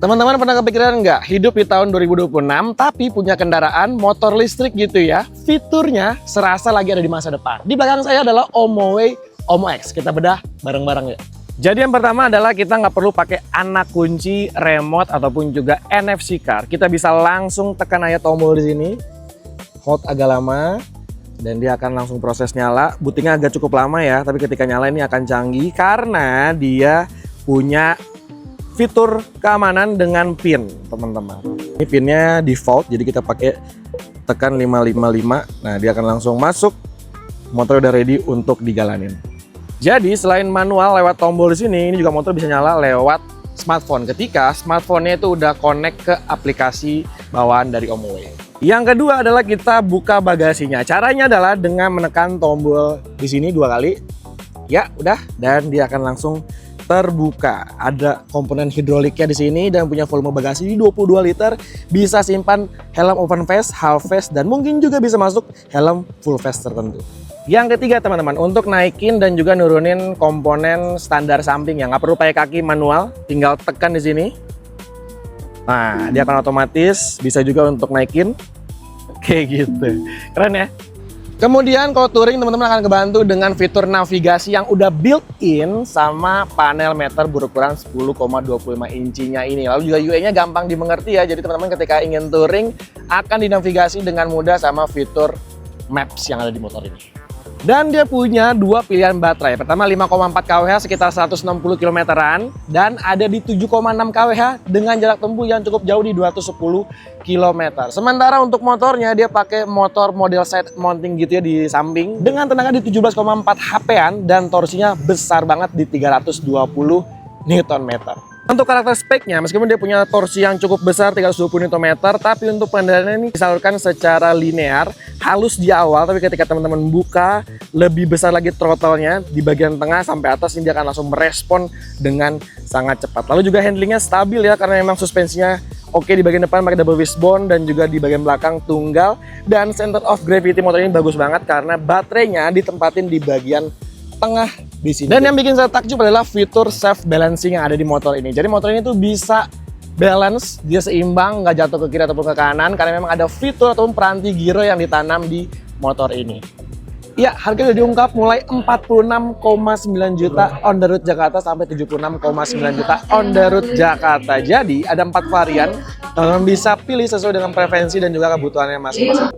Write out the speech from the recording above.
Teman-teman pernah kepikiran nggak hidup di tahun 2026 tapi punya kendaraan motor listrik gitu ya? Fiturnya serasa lagi ada di masa depan. Di belakang saya adalah Omoway Omo X. Kita bedah bareng-bareng ya. Jadi yang pertama adalah kita nggak perlu pakai anak kunci, remote ataupun juga NFC car. Kita bisa langsung tekan aja tombol di sini. Hold agak lama dan dia akan langsung proses nyala. Bootingnya agak cukup lama ya, tapi ketika nyala ini akan canggih karena dia punya fitur keamanan dengan pin, teman-teman. Ini pinnya default, jadi kita pakai tekan 555. Nah, dia akan langsung masuk. Motor udah ready untuk digalanin. Jadi selain manual lewat tombol di sini, ini juga motor bisa nyala lewat smartphone. Ketika smartphone-nya itu udah connect ke aplikasi bawaan dari Omoway. Yang kedua adalah kita buka bagasinya. Caranya adalah dengan menekan tombol di sini 2 kali. Ya, udah, dan dia akan langsung terbuka. Ada komponen hidroliknya di sini dan punya volume bagasi di 22 liter. Bisa simpan helm open face, half face, dan mungkin juga bisa masuk helm full face tertentu. Yang ketiga teman-teman, untuk naikin dan juga nurunin komponen standar samping yang nggak perlu pakai kaki manual, tinggal tekan di sini. Nah, dia akan otomatis bisa juga untuk naikin kayak gitu. Keren ya? Kemudian kalau touring teman-teman akan kebantu dengan fitur navigasi yang udah built-in sama panel meter berukuran 10,25 inchinya ini. Lalu juga UI-nya gampang dimengerti ya. Jadi teman-teman ketika ingin touring akan dinavigasi dengan mudah sama fitur Maps yang ada di motor ini. Dan dia punya 2 pilihan baterai. Pertama 5,4 kWh sekitar 160 km-an dan ada di 7,6 kWh dengan jarak tempuh yang cukup jauh di 210 km. Sementara untuk motornya dia pakai motor model side mounting gitu ya di samping dengan tenaga di 17,4 HP-an dan torsinya besar banget di 320 Nm. Untuk karakter speknya, meskipun dia punya torsi yang cukup besar 320 Nm, tapi untuk pengendaliannya ini disalurkan secara linear, halus di awal, tapi ketika teman-teman buka, lebih besar lagi throttle-nya di bagian tengah sampai atas, ini dia akan langsung merespon dengan sangat cepat. Lalu juga handlingnya stabil ya, karena memang suspensinya oke di bagian depan pakai double wishbone dan juga di bagian belakang tunggal, dan center of gravity motor ini bagus banget karena baterainya ditempatin di bagian tengah di sini. Dan yang bikin saya takjub adalah fitur self balancing yang ada di motor ini. Jadi motor ini tuh bisa balance, dia seimbang, nggak jatuh ke kiri ataupun ke kanan karena memang ada fitur ataupun peranti giro yang ditanam di motor ini. Ya, harganya udah diungkap mulai 46,9 juta on the road Jakarta sampai 76,9 juta on the road Jakarta. Jadi ada 4 varian, teman-teman bisa pilih sesuai dengan preferensi dan juga kebutuhannya masing-masing.